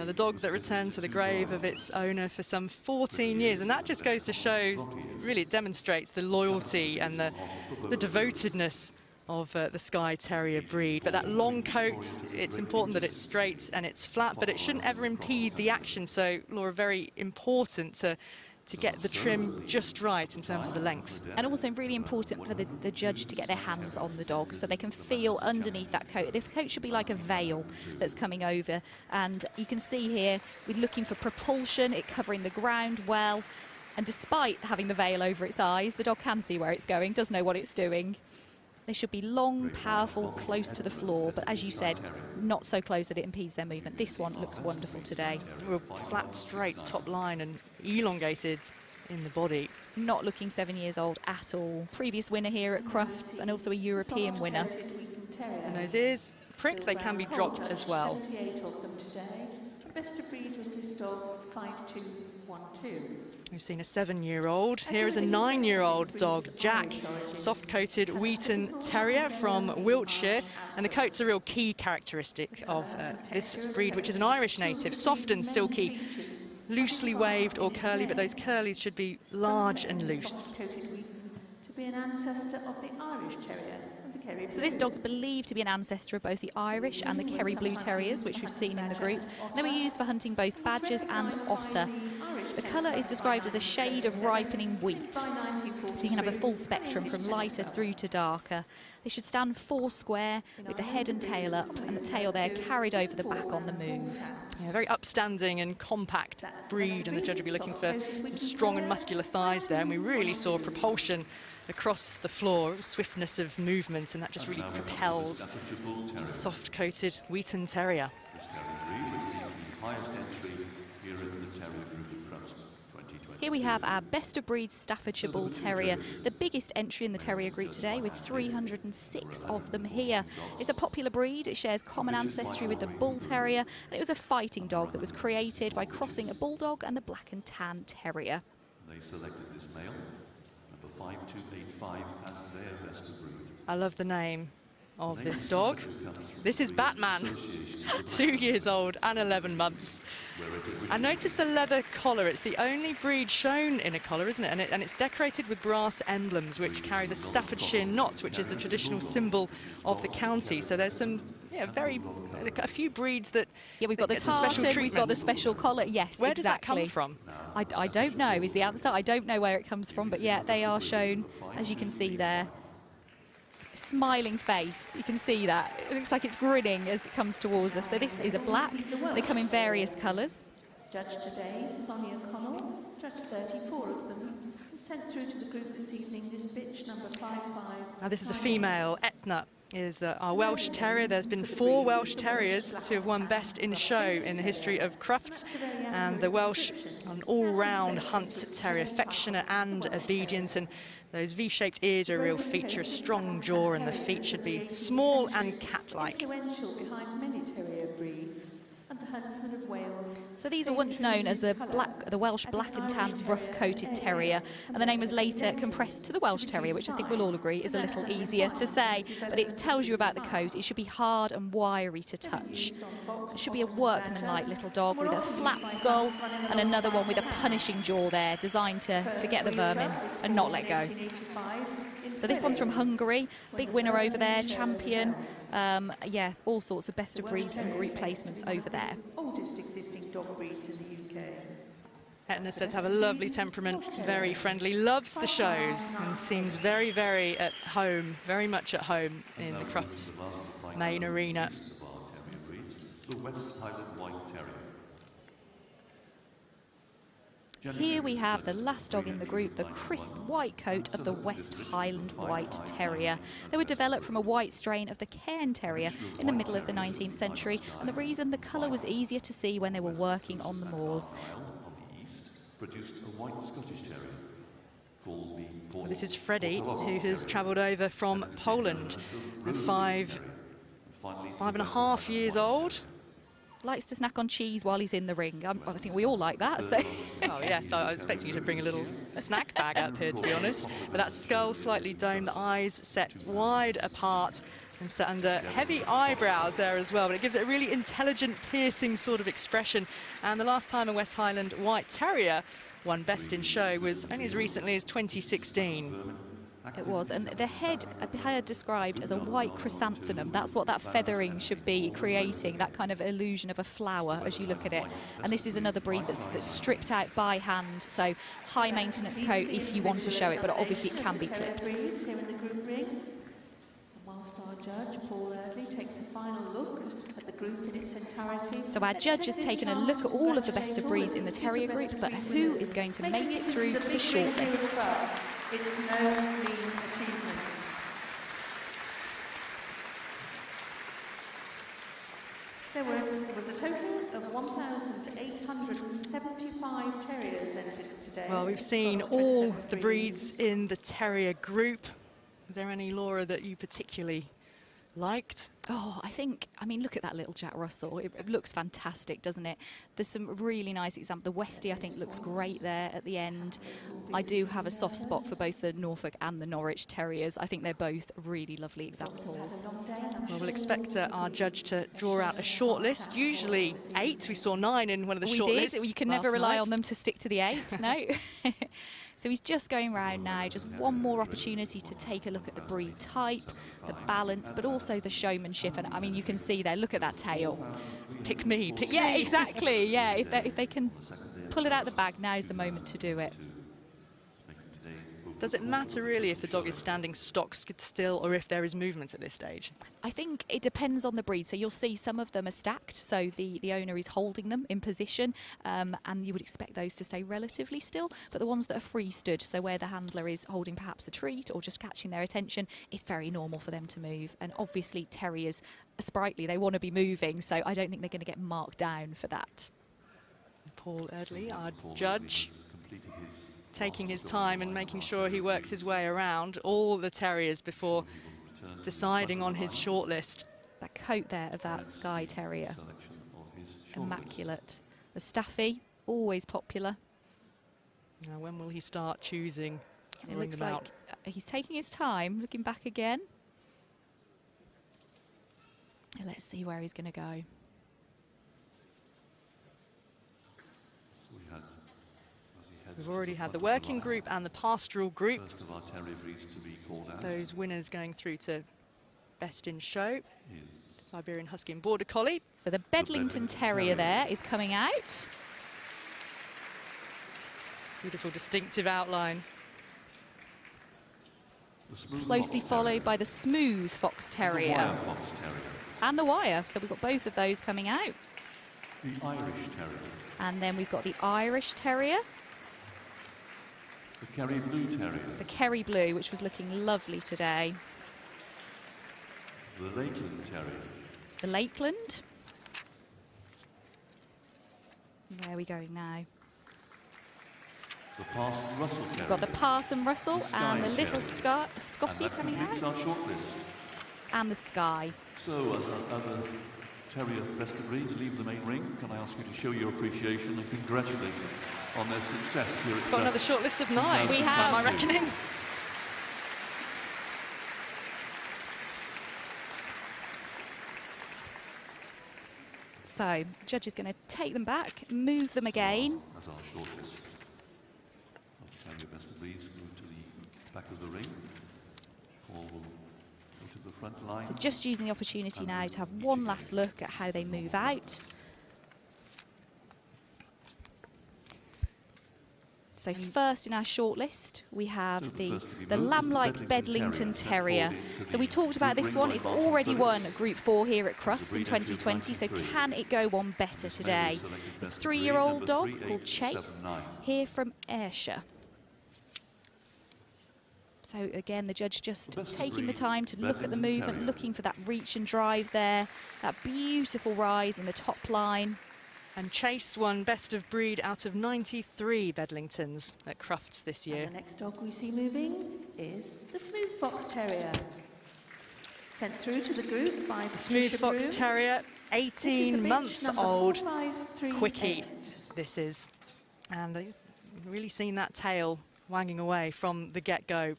B: the dog that returned to the grave of its owner for some 14 years. And that just goes to show, really it demonstrates the loyalty and the devotedness of the Skye Terrier breed. But that long coat, it's important that it's straight and it's flat, but it shouldn't ever impede the action. So, Laura, very important to get the trim just right in terms of the length.
C: And also really important for the judge to get their hands on the dog so they can feel underneath that coat. The coat should be like a veil that's coming over. And you can see here, we're looking for propulsion, it covering the ground well. And despite having the veil over its eyes, the dog can see where it's going, does know what it's doing. They should be long, powerful, close to the floor, but as you said, not so close that it impedes their movement. This one looks wonderful today.
B: Real flat, straight top line and elongated in the body.
C: Not looking 7 years old at all. Previous winner here at Crufts and also a European winner.
B: And those ears pricked, they can be dropped as well.
D: 78 of them today. Best of breed was this dog, 5212.
B: We've seen a 7-year-old. Here is a 9-year-old dog, Jack, soft-coated Wheaton Terrier from Wiltshire. And the coat's a real key characteristic of this breed, which is an Irish native, soft and silky. loosely waved or curly, but those curlies should be large and loose.
D: Soft-coated wheaten to be an ancestor of the Irish Terrier and the Kerry
C: So this
D: Blue.
C: dog's believed to be an ancestor of both the Irish and the Kerry Blue Terriers, which we've seen in the group. They were used for hunting both badgers and otter. The colour is described as a shade of ripening wheat. So you can have a full spectrum from lighter through to darker. They should stand four square with the head and tail up and the tail there carried over the back on the move.
B: Yeah, very upstanding and compact breed, and the judge will be looking for some strong and muscular thighs there, and we really saw propulsion across the floor, swiftness of movement, and that just really propels a soft-coated Wheaten Terrier.
E: This terrier breed received the highest entry here in the Terrier Group of Crufts 2022.
C: Here we have our best of breed Staffordshire Bull Terrier, the biggest entry in the Terrier group today, with 306 of them here. It's a popular breed. It shares common ancestry with the Bull Terrier, and it was a fighting dog that was created by crossing a Bulldog and the Black and Tan Terrier.
E: They selected this male, number 5285, as their best of breed.
B: I love the name of this dog. This is Batman, 2 years old and 11 months. I noticed the leather collar. It's the only breed shown in a collar, isn't it? And it's decorated with brass emblems which carry the Staffordshire knot, which is the traditional symbol of the county. So there's some, a few breeds that
C: We've got the
B: get some special
C: tartan, we've got the
B: treatments.
C: special collar. Yes,
B: Where does that
C: exactly.
B: come from?
C: I don't know is the answer. I don't know where it comes from, but yeah, they are shown, as you can see there. Smiling face, you can see that. It looks like it's grinning as it comes towards us. So this is a black. They come in various colours.
D: Judge today, Sonia Connell, judge 34 of them, and sent through to the group this evening this bitch number 55.
B: Now this is a female. Etna is our Welsh Terrier. There's been 4 Welsh Terriers to have won best in show in the history of Crufts, and the Welsh, an all-round hunt terrier, affectionate and obedient, and those V-shaped ears are a real feature, a strong jaw, and the feet should be small and cat-like.
D: Influential behind many terrier breeds, and the huntsman of Wales.
C: So these are once known as the Welsh Black and Tan Rough-Coated Terrier, and the name was later compressed to the Welsh Terrier, which I think we'll all agree is a little easier to say, but it tells you about the coat. It should be hard and wiry to touch. It should be a workmanlike little dog with a flat skull and another one with a punishing jaw there, designed to get the vermin and not let go. So this one's from Hungary, big winner over there, champion. All sorts of best of breeds and group placements over there.
D: Oldest existing dog breeds in the UK.
B: Etna said to have a lovely temperament, very friendly, loves the shows, and seems very, very at home, very much at home in the Crufts main arena.
E: Of our terrier breeds, the West Highland White Terrier.
C: Here we have the last dog in the group, the crisp white coat of the West Highland White Terrier. They were developed from a white strain of the Cairn Terrier in the middle of the 19th century, and the reason the colour was easier to see when they were working on the moors.
E: On the east, produced a white Scottish Terrier called the
B: Well, this is Freddie, who has travelled over from Poland, and 5.5 years old.
C: Likes to snack on cheese while he's in the ring. I think we all like that. So.
B: Oh yes, I was expecting you to bring a snack bag up here, to be honest. But that skull slightly domed, the eyes set wide apart and set under heavy eyebrows there as well. But it gives it a really intelligent, piercing sort of expression. And the last time a West Highland White Terrier won best in show was only as recently as 2016.
C: It was, and the head appeared described as a white chrysanthemum. That's what that feathering should be creating, that kind of illusion of a flower as you look at it. And this is another breed that's stripped out by hand, so high maintenance coat if you want to show it, but obviously it can be clipped.
D: Here in the group ring. And whilst our judge, Paul Eardley, takes a final look at the group in its entirety.
C: So our judge has taken a look at all of the best of breeds in the terrier group, but who is going to make it through to the shortlist?
D: It's no mean achievement. There was a total of 1,875 terriers entered today.
B: Well, we've seen all the breeds in the terrier group. Is there any, Laura, that you particularly liked?
C: Oh, I mean, look at that little Jack Russell. It looks fantastic, doesn't it? There's some really nice examples. The Westie, I think, looks great there at the end. I do have a soft spot for both the Norfolk and the Norwich Terriers. I think they're both really lovely examples.
B: Well, we'll expect our judge to draw out a short list, usually 8. We saw 9 in one of the short lists.
C: You can never rely on them to stick to the 8, no. So he's just going round now, just one more opportunity to take a look at the breed type, the balance, but also the showmanship. And I mean, you can see there, look at that tail.
B: Pick me, pick
C: Yeah,
B: me.
C: exactly, yeah. If they can pull it out of the bag, now's the moment to do it.
B: Does it matter really if the dog is standing stock still or if there is movement at this stage?
C: I think it depends on the breed. So you'll see some of them are stacked, so the owner is holding them in position, and you would expect those to stay relatively still. But the ones that are free stood, so where the handler is holding perhaps a treat or just catching their attention, it's very normal for them to move. And obviously terriers are sprightly, they want to be moving, so I don't think they're going to get marked down for that.
B: Paul Eardley, our judge, taking his time and making sure he works his way around all the terriers before deciding on his shortlist.
C: That coat there of that Skye Terrier, immaculate. The Staffy, always popular.
B: Now, when will he start choosing?
C: It looks like he's taking his time, looking back again. And let's see where he's going to go.
B: We've already had the working group and the pastoral group. Those winners going through to best in show. Siberian Husky and Border Collie.
C: So the Bedlington Terrier there is coming out.
B: Beautiful distinctive outline.
C: Closely followed by the Smooth Fox Terrier. And the Wire. So we've got both of those coming out.
E: The Irish Terrier.
C: And then we've got the Irish Terrier.
E: The Kerry Blue Terrier.
C: The Kerry Blue, which was looking lovely today.
E: The Lakeland Terrier.
C: The Lakeland. Where are we going now?
E: The Parson Russell Terrier.
C: We've got the Parson Russell and the little Scotty coming out.
E: Our shortlist.
C: And the Skye.
E: So, as our other Terrier best of breed to leave the main ring, can I ask you to show your appreciation and congratulate them on their success here at
B: Got another short list of 9.
C: We have.
B: By my reckoning.
C: So, judge is going to take them back, move them again.
E: As our shortlist of Terrier best of breeds move to the back of the ring. All will go to the front line.
C: So just using the opportunity now to have one last look at how they move out. So first in our shortlist, we have the lamb-like Bedlington Terrier. So we talked about this one. It's already won Group 4 here at Crufts in 2020. So can it go on better today? This 3-year-old dog called Chase, here from Ayrshire. So again, the judge just taking the time to look at the movement, looking for that reach and drive there. That beautiful rise in the top line.
B: And Chase won best of breed out of 93 Bedlingtons at Crufts this year.
D: And the next dog we see moving is the Smooth Fox Terrier. Sent through to the group by the
B: Smooth Fox Terrier, 18-month-old quickie
D: 8.
B: this is. And he's really seen that tail wanging away from the get-go.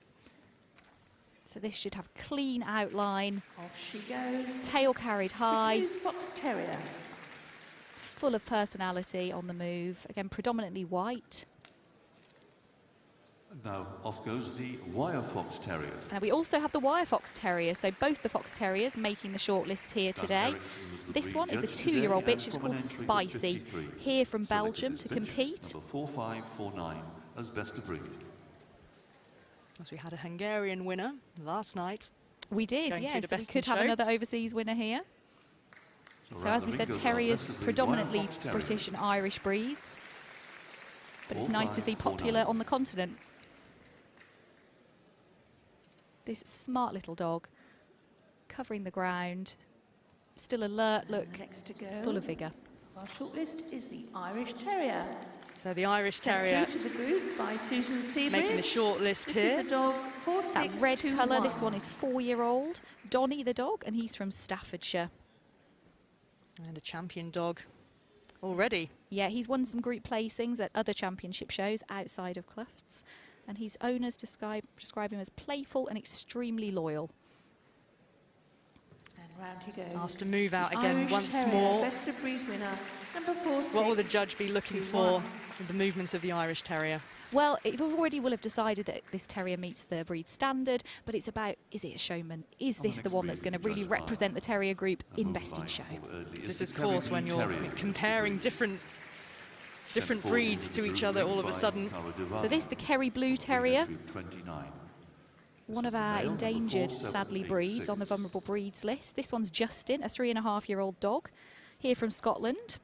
C: So this should have clean outline.
D: Off she goes.
C: Tail carried high.
D: The Smooth Fox Terrier.
C: Full of personality on the move. Again, predominantly white.
E: Now off goes the Wire Fox Terrier.
C: And we also have the Wire Fox Terrier, so both the Fox Terriers making the shortlist here today. This one is a 2-year-old bitch. It's called Spicy, here from Belgium to compete.
E: Number 4549 as best of breed.
B: As we had a Hungarian winner last night.
C: We did,
B: Going
C: yes.
B: through the
C: So we
B: best
C: could
B: in
C: have
B: show.
C: another overseas winner here. So as we said, terriers predominantly British and Irish breeds. But it's nice to see popular on the continent. This smart little dog, covering the ground, still alert, look,
D: Next to go.
C: full of vigour.
D: Our shortlist is the Irish Terrier.
B: So the Irish Terrier
D: Sent through to the group by Susan Seabridge.
B: making the short list
D: This
B: here.
D: is the dog
C: That red
D: 4621.
C: colour, this one is 4-year-old. Donnie the dog, and he's from Staffordshire.
B: And a champion dog already.
C: Yeah, he's won some group placings at other championship shows outside of Crufts. And his owners describe him as playful and extremely loyal.
D: And round he goes.
B: Asked to move out again
D: Irish
B: once
D: Terrier,
B: more.
D: Best of breed winner, number 4621.
B: What will the judge be looking for with the movement of the Irish Terrier?
C: Well, it already will have decided that this terrier meets the breed standard, but it's about, is it a showman? Is this the one that's going to really represent the terrier group in Best in Show?
B: This is, of course, when you're comparing different breeds to each other all of a sudden.
C: So this, the Kerry Blue Terrier, one of our endangered, sadly, breeds on the vulnerable breeds list. This one's Justin, a 3.5-year-old dog, here from Scotland.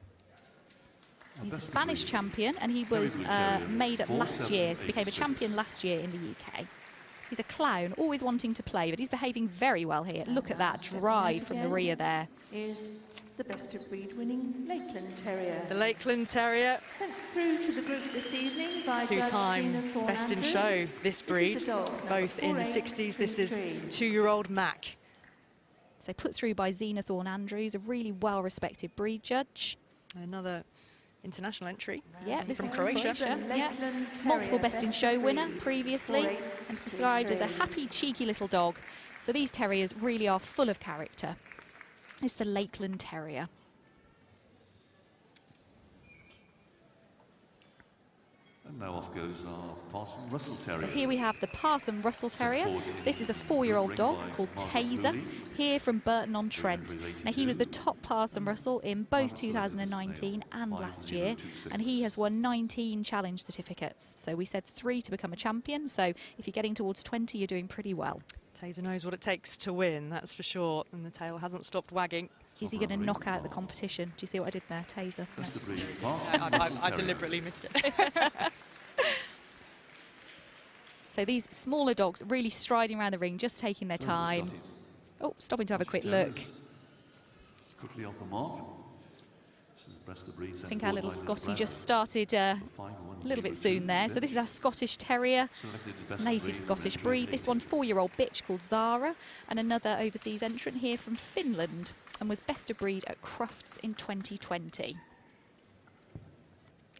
C: He's a Spanish champion, and he was made up last year, so became a champion last year in the UK. He's a clown, always wanting to play, but he's behaving very well here. Look at that drive from the rear there.
D: Is the Best of Breed winning Lakeland Terrier.
B: The Lakeland Terrier,
D: Sent through to the group this evening by
B: two-time
D: Judge Gina
B: Best in
D: Thorne-Andrews.
B: Show, this breed,
D: This is the dog, number
B: both in the 60s. This is
D: 4823.
B: 2-year-old Mac.
C: So put through by Zena Thorne-Andrews, a really well-respected breed judge.
B: Another international entry
C: Yeah, this
B: from
C: one
B: Croatia.
C: Yeah.
D: Lakeland
C: Multiple
D: Terrier,
C: Best in Show
D: of
C: winner
D: breed,
C: previously, and it's described as a
D: 4823.
C: happy, cheeky little dog. So these terriers really are full of character. It's the Lakeland Terrier.
E: And now off goes our Parson Russell Terrier.
C: So here we have the Parson Russell Terrier. This is a 4-year-old dog called Taser, here from Burton-on-Trent. Now he was the top Parson Russell in both 2019 and last year, and he has won 19 challenge certificates. So we said 3 to become a champion, so if you're getting towards 20, you're doing pretty well.
B: Taser knows what it takes to win, that's for sure, and the tail hasn't stopped wagging.
C: Is he going to knock out the competition? Do you see what I did there, Taser? No.
E: Best of Breed, Parson
B: I
E: Russell Terrier.
B: deliberately missed it.
C: So these smaller dogs really striding around the ring, just taking their time. Oh, stopping to have a quick look.
E: Quickly off the mark. This is Best of Breed.
C: I think our little Scotty just started a little bit soon there. So this is our Scottish Terrier, native Scottish breed. This one, 4-year-old bitch called Zara, and another overseas entrant here from Finland, and was Best of Breed at Crufts in 2020.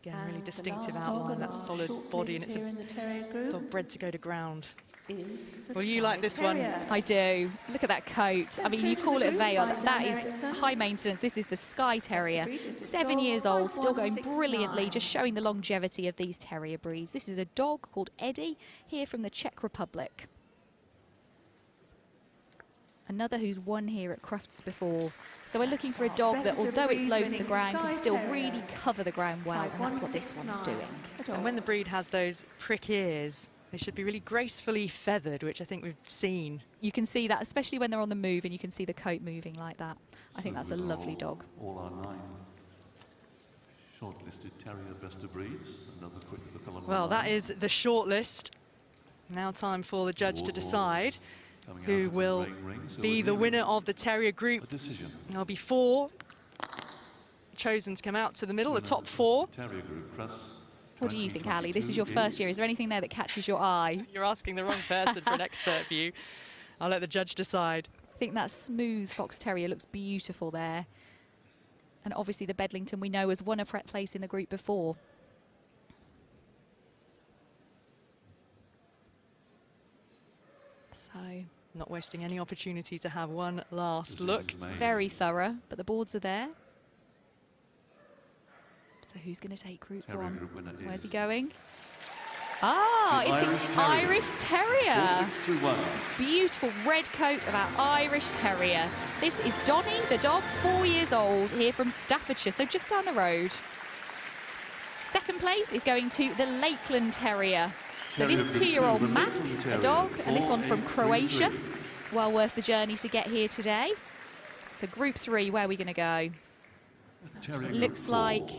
B: Again, really
D: And the
B: distinctive
D: last dog
B: outline,
D: on
B: that
D: our
B: solid
D: shortlist
B: body, and it's
D: here
B: a
D: in the terrier group
B: dog bred to go to ground.
D: is the
B: Well, you like
D: Skye
B: this one.
D: Terrier.
C: I do. Look at that coat. I mean, you call it a veil. That is high maintenance. This is the Skye Terrier. 7 years old, still going brilliantly, just showing the longevity of these terrier breeds. This is a dog called Eddie, here from the Czech Republic. Another who's won here at Crufts before. So we're looking for a dog that, although it's low to the ground, can still really cover the ground well, and that's what this one's doing.
B: And when the breed has those prick ears, they should be really gracefully feathered, which I think we've seen.
C: You can see that, especially when they're on the move, and you can see the coat moving like that. I think that's a lovely dog.
E: All our 9 shortlisted Terrier Best of Breeds. Another quick look along
B: Well,
E: the
B: that
E: line.
B: is the short list. Now time for the judge to decide who will be the winner of the Terrier
E: A
B: group.
E: decision.
B: There'll be 4 chosen to come out to the middle, the top 4.
E: Terrier Group Crufts.
C: What do you think, Ali? This is your first year. Is there anything there that catches your eye?
B: You're asking the wrong person for an expert view. I'll let the judge decide.
C: I think that smooth Fox Terrier looks beautiful there. And obviously the Bedlington we know has won a prep place in the group before. So
B: Not wasting any opportunity to have one last look.
C: very thorough, but the boards are there. So who's going to take group
E: Terrier
C: 1?
E: group winner
C: Where's he
E: is
C: going? Ah,
E: the
C: it's the Irish Terrier.
E: 4621.
C: Beautiful red coat of our Irish Terrier. This is Donnie, the dog, 4 years old, here from Staffordshire, so just down the road. Second place is going to the Lakeland Terrier. So this
E: Terrier
C: 2-year-old
E: the
C: Mac,
E: Lakeland
C: a
E: Terrier,
C: dog, and this one from
E: 4833.
C: Croatia. Well worth the journey to get here today. So group 3, where are we going to go?
E: Terrier
C: It
E: Group
C: looks
E: 4.
C: like...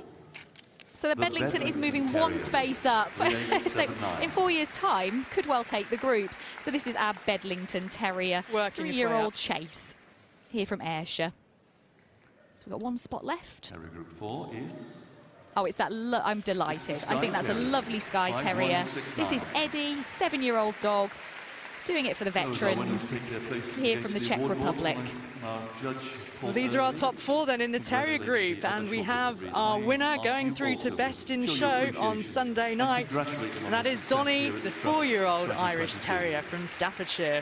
C: So the
E: The
C: Bedlington is
E: Bedlington
C: moving one
E: Terrier.
C: space up. So
E: 3879.
C: in 4 years' time, could well take the group. So this is our Bedlington Terrier,
B: Working his way
C: 3-year-old
B: up.
C: Chase, here from Ayrshire. So we've got one spot left.
E: Terrier Group 4 is...
C: Oh, it's that, I'm delighted. I think that's a lovely Skye Terrier. This is Eddie, 7-year-old dog, doing it for the veterans, here from the Czech Republic.
B: Well, these are our top 4 then in the Terrier group, and we have our winner going through to Best in Show on Sunday night, and that is Donny, the 4-year-old Irish Terrier from Staffordshire.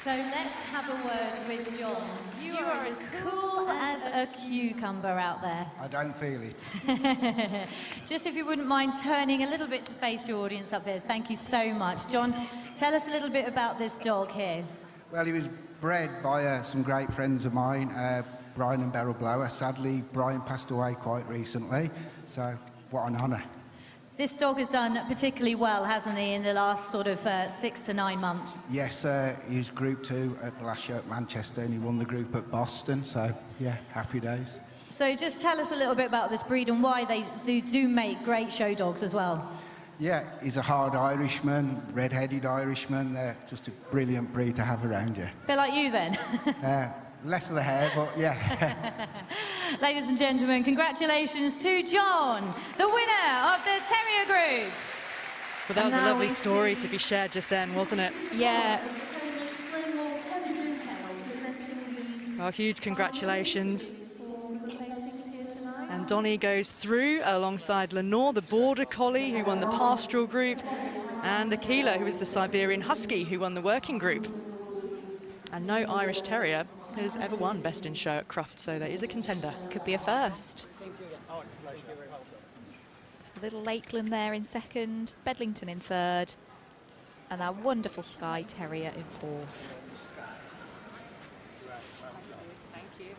A: So let's have a word with John. You are as cool as a cucumber out there.
F: I don't feel it.
A: Just if you wouldn't mind turning a little bit to face your audience up there. Thank you so much. John, tell us a little bit about this dog here.
F: Well, he was bred by some great friends of mine, Brian and Beryl Blower. Sadly, Brian passed away quite recently, so what an honour.
A: This dog has done particularly well, hasn't he, in the last sort of 6 to 9 months?
F: Yes, he was Group 2 at the last show at Manchester, and he won the group at Boston, so yeah, happy days.
A: So just tell us a little bit about this breed and why they do make great show dogs as well.
F: Yeah, he's a hard Irishman, red-headed Irishman. They're just a brilliant breed to have around you.
A: A bit like you then.
F: Less of the hair, but yeah.
A: Ladies and gentlemen, congratulations to John, the winner of the Terrier Group.
B: Well, that was a lovely story to be shared just then, wasn't it?
C: Yeah.
B: Well, huge congratulations. And Donny goes through alongside Lenore, the Border Collie, who won the Pastoral Group, and Aquila, who is the Siberian Husky, who won the Working Group. And no Irish Terrier has ever won Best in Show at Crufts, so there is a contender.
C: Could be a first. Little Lakeland there in second, Bedlington in third, and our wonderful Skye Terrier in fourth.
B: Thank you.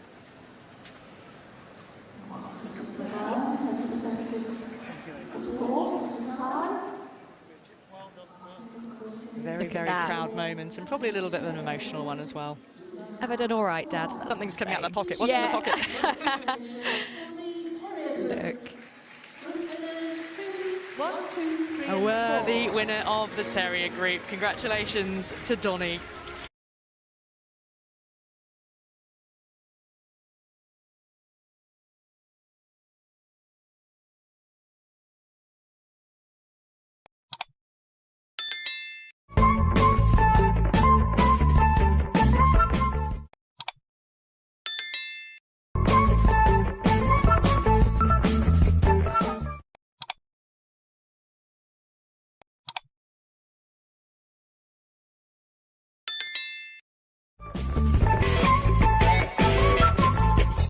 B: Very, very proud moment, and probably a little bit of an emotional one as well.
C: Have I done all right, Dad? That's
B: Something's coming out of the pocket. What's in the pocket?
C: Look.
B: A worthy winner of the Terrier Group. Congratulations to Donny.